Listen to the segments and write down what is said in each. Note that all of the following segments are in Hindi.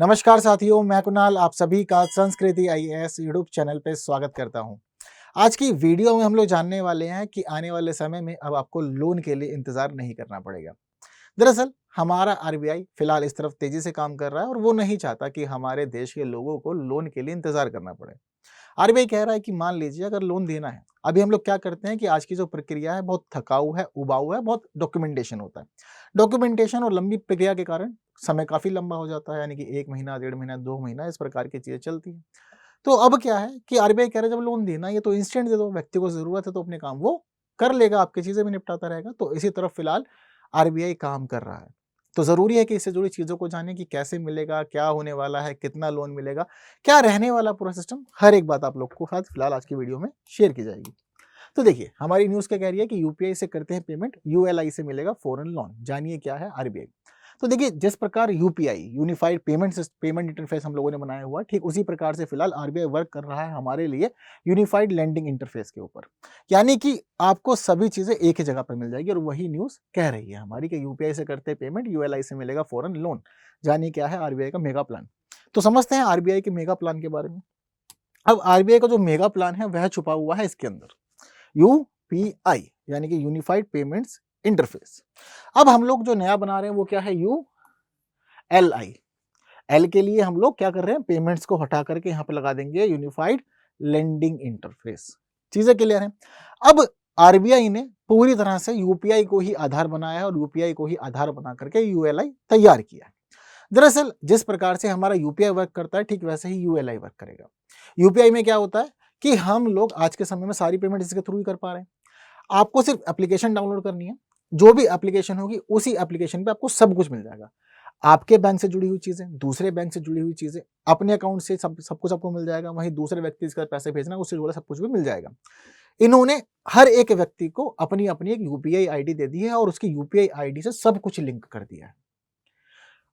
नमस्कार साथियों, मैं कुणाल आप सभी का संस्कृति आईएएस यूट्यूब चैनल पे स्वागत करता हूं। आज की वीडियो में हम लोग जानने वाले हैं कि आने वाले समय में अब आपको लोन के लिए इंतजार नहीं करना पड़ेगा। दरअसल हमारा आरबीआई फिलहाल इस तरफ तेजी से काम कर रहा है और वो नहीं चाहता कि हमारे देश के लोगों को लोन के लिए इंतजार करना पड़े। आरबीआई कह रहा है कि मान लीजिए अगर लोन देना है, अभी हम लोग क्या करते हैं कि आज की जो प्रक्रिया है बहुत थकाऊ है, उबाऊ है, बहुत डॉक्यूमेंटेशन होता है। डॉक्यूमेंटेशन और लंबी प्रक्रिया के कारण समय काफी लंबा हो जाता है, यानी कि 1 महीना, 1.5 महीना, 2 महीना इस प्रकार की चीजें चलती हैं। तो अब क्या है कि आरबीआई कह रहा है जब लोन देना है ये तो इंस्टेंट दे दो, व्यक्ति को जरूरत है तो अपने काम वो कर लेगा, आपकी चीजें भी निपटाता रहेगा। तो इसी तरफ फिलहाल आरबीआई काम कर रहा है। तो जरूरी है कि इससे जुड़ी चीजों को जानें कि कैसे मिलेगा, क्या होने वाला है, कितना लोन मिलेगा, क्या रहने वाला पूरा सिस्टम, हर एक बात आप लोग को साथ फिलहाल आज की वीडियो में शेयर की जाएगी। तो देखिए हमारी न्यूज क्या कह रही है कि यूपीआई से करते हैं पेमेंट, यूएलआई से मिलेगा फॉरेन लोन। जानिए क्या है आरबीआई। तो देखिए जिस प्रकार यूपीआई यूनिफाइड पेमेंट इंटरफेस हम लोगों ने बनाया हुआ है, ठीक उसी प्रकार से फिलहाल आरबीआई वर्क कर रहा है हमारे लिए यूनिफाइड लैंडिंग इंटरफेस के ऊपर। यानी कि आपको सभी चीजें एक ही जगह पर मिल जाएगी और वही न्यूज कह रही है हमारी कि यूपीआई से करते हैं पेमेंट, यूएलआई से मिलेगा फॉरेन लोन। जानिए क्या है आरबीआई का मेगा प्लान। तो समझते हैं आरबीआई के मेगा प्लान के बारे में। अब आरबीआई का जो मेगा प्लान है वह छुपा हुआ है इसके अंदर, यूपीआई यानी कि यूनिफाइड पेमेंट्स इंटरफेस। अब हम लोग जो नया बना रहे हैं वो क्या है, यूएलआई। एल के लिए हम लोग क्या कर रहे हैं, पेमेंट्स को हटा करके यहां पे लगा देंगे यूनिफाइड लेंडिंग इंटरफेस। चीजें क्लियर हैं। अब आरबीआई ने पूरी तरह से यूपीआई को ही आधार बनाया है और यूपीआई को ही आधार बना करके यूएलआई तैयार किया है। दरअसल जिस प्रकार से हमारा यूपीआई वर्क करता है ठीक वैसे ही यूएलआई वर्क करेगा। यूपीआई में क्या होता है कि हम लोग आज के समय में सारी पेमेंट इसके थ्रू ही कर पा रहे हैं। आपको सिर्फ एप्लीकेशन डाउनलोड करनी है, जो भी एप्लीकेशन होगी उसी एप्लीकेशन पे आपको सब कुछ मिल जाएगा। आपके बैंक से जुड़ी हुई चीजें, दूसरे बैंक से जुड़ी हुई चीजें, अपने अकाउंट से सब कुछ आपको मिल जाएगा। वहीं दूसरे व्यक्ति जिसका पैसे भेजना है उससे जुड़ा सब कुछ भी मिल जाएगा। इन्होंने हर एक व्यक्ति को अपनी अपनी एक यूपीआई आईडी दे दी है और उसकी यूपीआई आईडी से सब कुछ लिंक कर दिया है।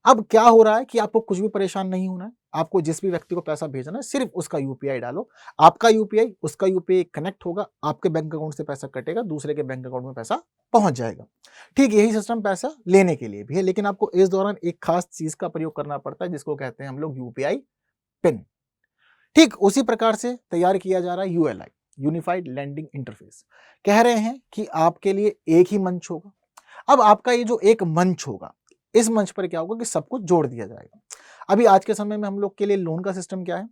अब क्या हो रहा है कि आपको कुछ भी परेशान नहीं होना है। आपको जिस भी व्यक्ति को पैसा भेजना है सिर्फ उसका यूपीआई डालो, आपका यूपीआई उसका यूपीआई कनेक्ट होगा, आपके बैंक अकाउंट से पैसा कटेगा, दूसरे के बैंक अकाउंट में पैसा पहुंच जाएगा। ठीक यही सिस्टम पैसा लेने के लिए भी है, लेकिन आपको इस दौरान एक खास चीज का प्रयोग करना पड़ता है जिसको कहते हैं हम लोग यूपीआई पिन। ठीक उसी प्रकार से तैयार किया जा रहा है यूएलआई, यूनिफाइड लैंडिंग इंटरफेस। कह रहे हैं कि आपके लिए एक ही मंच होगा। अब आपका ये जो एक मंच होगा, इस मंच पर क्या होगा कि सब कुछ जोड़ दिया जाएगा। अभी आज के समय में हम लोग के लिए लोन का सिस्टम क्या है।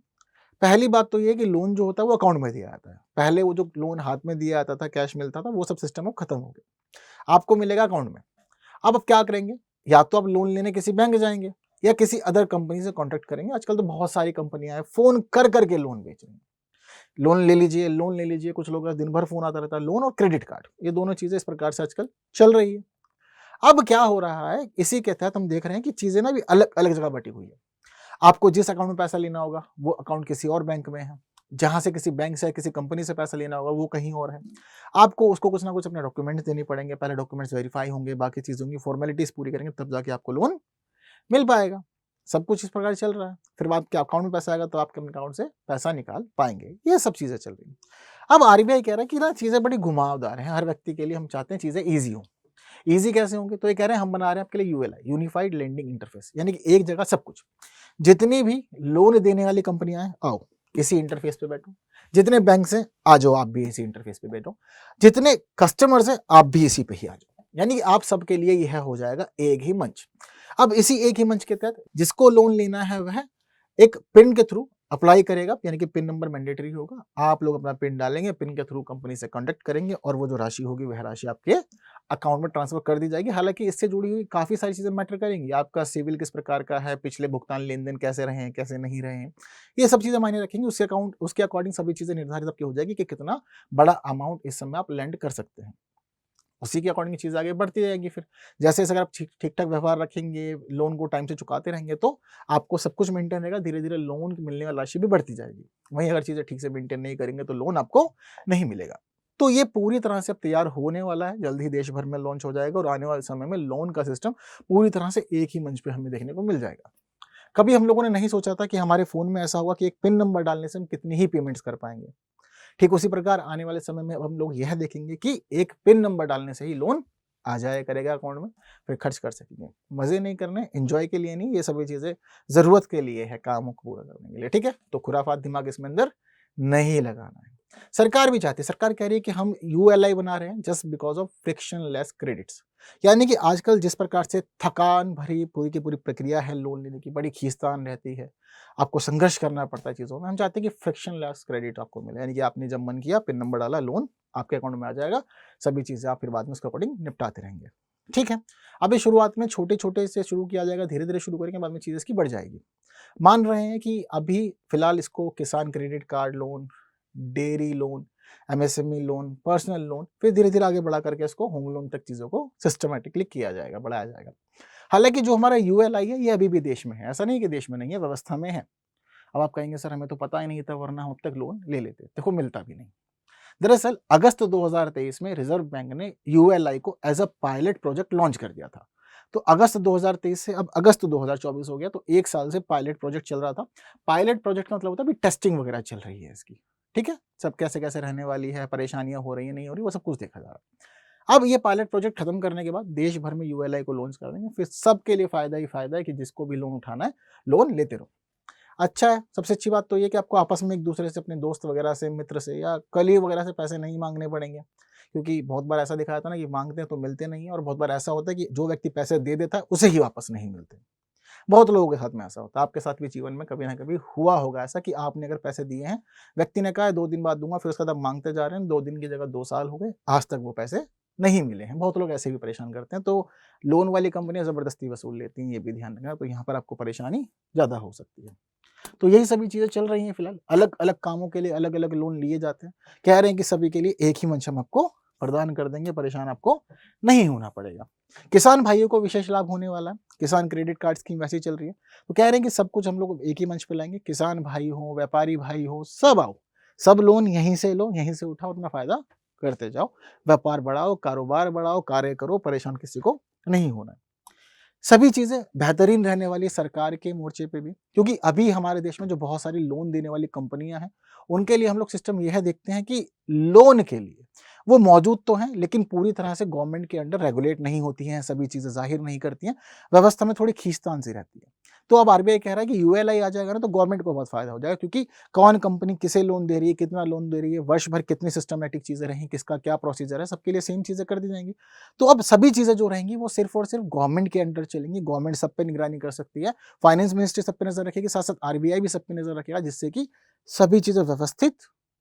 पहली बात तो ये कि लोन जो होता है वो अकाउंट में दिया जाता है। पहले वो जो लोन हाथ में दिया जाता था, कैश मिलता था, वो सब सिस्टम अब खत्म हो गया, आपको मिलेगा अकाउंट में। अब क्या करेंगे, या तो आप लोन लेने किसी बैंक जाएंगे या किसी अदर कंपनी से कॉन्टेक्ट करेंगे। आजकल तो बहुत सारी कंपनियां हैं, फोन कर करके लोन बेच रही हैं। लोन ले लीजिए, लोन ले लीजिए। कुछ लोगों का दिन भर फोन आता रहता है। लोन और क्रेडिट कार्ड, ये दोनों चीजें इस प्रकार से आजकल चल रही है। अब क्या हो रहा है, इसी के तहत हम देख रहे हैं कि चीजें ना भी अलग अलग जगह बटी हुई है। आपको जिस अकाउंट में पैसा लेना होगा वो अकाउंट किसी और बैंक में है, जहां से किसी बैंक से किसी कंपनी से पैसा लेना होगा वो कहीं और है। आपको उसको कुछ ना कुछ अपने डॉक्यूमेंट्स देने पड़ेंगे, पहले डॉक्यूमेंट्स वेरीफाई होंगे, बाकी चीजें होंगी, फॉर्मेलिटीज पूरी करेंगे तब जाके आपको लोन मिल पाएगा। सब कुछ इस प्रकार चल रहा है। फिर आपके अकाउंट में पैसा आएगा तो आपके अकाउंट से पैसा निकाल पाएंगे। ये सब चीजें चल रही हैं। अब आरबीआई कह रहा है कि ना चीजें बड़ी घुमावदार हैं, हर व्यक्ति के लिए हम चाहते हैं चीजें ईजी हो। ईजी कैसे होंगे, तो ये कह रहे हैं हम बना रहे हैं आपके लिए यूएलआई, यूनिफाइड लेंडिंग इंटरफेस, यानी कि एक जगह सब कुछ। जितनी भी लोन देने वाली कंपनियां हैं आओ इसी इंटरफेस पे बैठो, जितने बैंक हैं आ जाओ आप भी इसी इंटरफेस पे बैठो, जितने कस्टमर्स हैं आप भी इसी पे ही आ जाओ। यानी कि आप सबके लिए यह हो जाएगा एक ही मंच। अब इसी एक ही मंच के तहत जिसको लोन लेना है वह एक पिन के थ्रू अप्लाई करेगा, यानी कि पिन नंबर मैंडेटरी होगा। आप लोग अपना पिन डालेंगे, पिन के थ्रू कंपनी से कांटेक्ट करेंगे और वो जो राशि होगी वह राशि आपके अकाउंट में ट्रांसफर कर दी जाएगी। हालांकि इससे जुड़ी हुई काफी सारी चीजें मैटर करेंगी। आपका सिविल किस प्रकार का है, पिछले भुगतान लेन देन कैसे रहे हैं, कैसे नहीं रहे हैं, ये सब चीजें मायने रखेंगी। उसके अकॉर्डिंग सभी चीजें निर्धारित आपकी हो जाएगी कि कितना बड़ा अमाउंट इस समय आप लैंड कर सकते हैं। उसी के अकॉर्डिंग चीज़ आगे बढ़ती जाएगी। फिर जैसे जैसे अगर आप ठीक ठाक व्यवहार रखेंगे, लोन को टाइम से चुकाते रहेंगे तो आपको सब कुछ मेंटेन रहेगा। धीरे धीरे लोन मिलने वाली राशि भी बढ़ती जाएगी। वहीं अगर चीज़ें ठीक से मेंटेन नहीं करेंगे तो लोन आपको नहीं मिलेगा। तो ये पूरी तरह से अब तैयार होने वाला है, जल्द ही देश भर में लॉन्च हो जाएगा और आने वाले समय में लोन का सिस्टम पूरी तरह से एक ही मंच पे हमें देखने को मिल जाएगा। कभी हम लोगों ने नहीं सोचा था कि हमारे फोन में ऐसा होगा कि एक पिन नंबर डालने से हम कितनी ही पेमेंट्स कर पाएंगे। ठीक उसी प्रकार आने वाले समय में अब हम लोग यह देखेंगे कि एक पिन नंबर डालने से ही लोन आ जाया करेगा अकाउंट में, फिर खर्च कर सकेंगे। मज़े नहीं करने, एन्जॉय के लिए नहीं, ये सभी चीज़ें ज़रूरत के लिए है, कामों को पूरा करने के लिए, ठीक है? तो खुराफात दिमाग इसमें अंदर नहीं लगाना है। सरकार भी चाहती है, सरकार कह रही है कि हम यूएलआई बना रहे हैं just because of frictionless credits. यानी कि आजकल जिस प्रकार से थकान भरी पूरी की पूरी प्रक्रिया है लोन लेने की, बड़ी खींचतान रहती है, आपको संघर्ष करना पड़ता है चीज़ों में, हम चाहते हैं कि फ्रिक्शनलेस क्रेडिट आपको मिले। यानी कि आपने जब मन किया, पिन नंबर डाला, लोन आपके अकाउंट में आ जाएगा, सभी चीज़ें आप फिर बाद में उसके अकॉर्डिंग निपटाते रहेंगे, ठीक है? अभी शुरुआत में छोटे-छोटे से शुरू किया जाएगा, धीरे-धीरे शुरू करेंगे, बाद में चीज़ इसकी बढ़ जाएगी। मान रहे हैं कि अभी फिलहाल इसको किसान credit card loan, dairy loan, MSME loan, personal loan, फिर धीरे-धीरे आगे बढ़ा करके इसको होम लोन तक चीज़ों को सिस्टमैटिकली किया जाएगा, बढ़ाया जाएगा। हालाँकि जो हमारा यूएलआई है, ये अभी भी देश में है, ऐसा नहीं कि देश में नहीं है, व्यवस्था में है। अब आप कहेंगे सर हमें तो पता ही नहीं था, वरना हम अब तक लोन ले लेते। देखो मिलता भी नहीं। दरअसल अगस्त 2023 में रिजर्व बैंक ने यूएलआई को as a pilot project launch कर दिया था। तो अगस्त 2023 से अब अगस्त 2024 हो गया, तो 1 साल से पायलट प्रोजेक्ट चल रहा था। पायलट प्रोजेक्ट का मतलब होता है अभी टेस्टिंग वगैरह चल रही है इसकी, ठीक है? सब कैसे-कैसे रहने वाली है, परेशानियाँ हो रही हैं, नहीं हो रही, वो सब कुछ देखा जा रहा है। अब ये पायलट प्रोजेक्ट खत्म करने के बाद देश भर में यूएलआई को लॉन्च कर देंगे, फिर सबके लिए फ़ायदा ही फ़ायदा है कि जिसको भी लोन उठाना है, लोन लेते रहो। अच्छा है, सबसे अच्छी बात तो ये कि आपको आपस में एक-दूसरे से, अपने दोस्त वगैरह से, मित्र से या कलीग वगैरह से पैसे नहीं माँगने पड़ेंगे। क्योंकि बहुत बार ऐसा देखा जाता है ना कि माँगते हैं तो मिलते नहीं हैं, और बहुत बार ऐसा होता है कि जो व्यक्ति पैसे दे देता है, उसे ही वापस नहीं मिलते। बहुत लोगों के साथ में ऐसा होता है, आपके साथ भी जीवन में कभी ना कभी हुआ होगा ऐसा कि आपने अगर पैसे दिए हैं, व्यक्ति ने कहा है 2 दिन बाद दूँगा, फिर उसके बाद आप माँगते जा रहे हैं, 2 दिन की जगह 2 साल हो गए, आज तक वो पैसे नहीं मिले हैं। बहुत लोग ऐसे भी परेशान करते हैं, तो लोन वाली कंपनियाँ ज़बरदस्ती वसूल लेती हैं, ये भी ध्यान रखना, तो यहाँ पर आपको परेशानी ज़्यादा हो सकती है। तो यही सभी चीज़ें चल रही हैं फिलहाल, अलग-अलग कामों के लिए अलग-अलग लोन लिए जाते हैं। कह रहे हैं कि सभी के लिए एक ही मंच हम आपको प्रदान कर देंगे, परेशान आपको नहीं होना पड़ेगा। किसान भाइयों को विशेष लाभ होने वाला है, किसान क्रेडिट कार्ड स्कीम वैसे ही चल रही है। तो कह रहे हैं कि सब कुछ हम लोग एक ही मंच पे लाएँगे, किसान भाई हो, व्यापारी भाई हो, सब आओ, सब लोन यहीं से लो, यहीं से उठाओ, अपना फ़ायदा करते जाओ, व्यापार बढ़ाओ, कारोबार बढ़ाओ, कार्य करो, परेशान किसी को नहीं होना है। सभी चीज़ें बेहतरीन रहने वाली है सरकार के मोर्चे पे भी, क्योंकि अभी हमारे देश में जो बहुत सारी लोन देने वाली कंपनियां हैं, उनके लिए हम लोग सिस्टम यह देखते हैं कि लोन के लिए वो मौजूद तो हैं, लेकिन पूरी तरह से गवर्नमेंट के अंडर रेगुलेट नहीं होती हैं, सभी चीज़ें ज़ाहिर नहीं करती हैं, व्यवस्था में थोड़ी खींचतान सी रहती है। तो अब आरबीआई कह रहा है कि यूएलआई आ जाएगा ना, तो गवर्नमेंट को बहुत फ़ायदा हो जाएगा, क्योंकि कौन कंपनी किसे लोन दे रही है, कितना लोन दे रही है, वर्ष भर कितनी सिस्टमैटिक चीज़ें रहीं, किसका क्या प्रोसीजर है, सबके लिए सेम चीज़ें कर दी जाएंगी। तो अब सभी चीज़ें जो रहेंगी वो सिर्फ़ और सिर्फ़ गवर्नमेंट के अंडर चलेंगी, गवर्नमेंट सब पे निगरानी कर सकती है, फाइनेंस मिनिस्ट्री सब पे नज़र रखेगी, साथ-साथ आरबीआई भी सब पे नज़र रखेगा, जिससे कि सभी चीज़ें व्यवस्थित,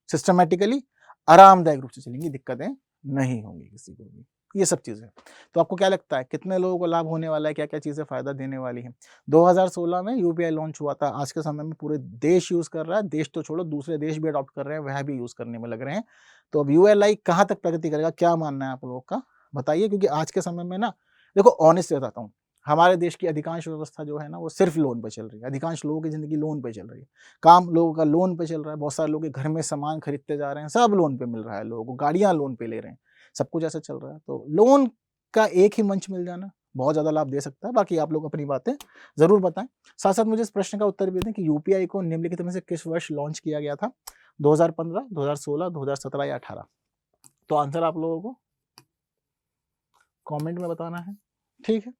सिस्टमैटिकली, आरामदायक रूप से चलेंगी, दिक्कतें नहीं होंगी किसी को भी। ये सब चीज़ें। तो आपको क्या लगता है कितने लोगों को लाभ होने वाला है, क्या-क्या चीज़ें फ़ायदा देने वाली हैं? 2016 में यूपीआई लॉन्च हुआ था, आज के समय में पूरे देश यूज़ कर रहा है, देश तो छोड़ो दूसरे देश भी अडॉप्ट कर रहे हैं, वह भी यूज़ करने में लग रहे हैं। तो अब यूएलआई कहाँ तक प्रगति करेगा, क्या मानना है आप लोगों का? बताइए, क्योंकि आज के समय में ना देखो ऑनेस्ट बताता हूँ, हमारे देश की अधिकांश व्यवस्था जो है ना वो सिर्फ़ लोन पे चल रही है। अधिकांश लोगों की ज़िंदगी लोन पे चल रही है। काम लोगों का लोन पे चल रहा है, बहुत सारे लोग के घर में सामान खरीदते जा रहे हैं, सब लोन पे मिल रहा है लोगों को, गाड़ियाँ लोन पे ले रहे हैं, सब कुछ ऐसा चल रहा है। तो लोन का एक ही मंच मिल जाना बहुत ज़्यादा लाभ दे सकता है। बाकी आप लोग अपनी बातें ज़रूर बताएँ। साथ-साथ मुझे इस प्रश्न का उत्तर भी दें कि यूपीआई को निम्नलिखित में से किस वर्ष लॉन्च किया गया था? 2015, 2016, 2017 या 18? तो आंसर आप लोगों को कमेंट में बताना है, ठीक है?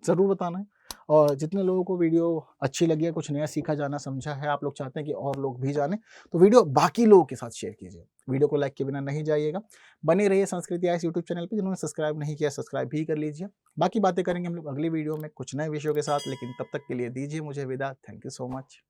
ज़रूर बताना है। और जितने लोगों को वीडियो अच्छी लगी है, कुछ नया सीखा, जाना, समझा है, आप लोग चाहते हैं कि और लोग भी जानें, तो वीडियो बाकी लोगों के साथ शेयर कीजिए। वीडियो को लाइक किए बिना नहीं जाइएगा। बने रहिए संस्कृति आईएएस यूट्यूब चैनल पे, जिन्होंने सब्सक्राइब नहीं किया सब्सक्राइब भी कर लीजिए। बाकी बातें करेंगे हम लोग अगली वीडियो में कुछ नए विषयों के साथ, लेकिन तब तक के लिए दीजिए मुझे विदा। Thank you so much.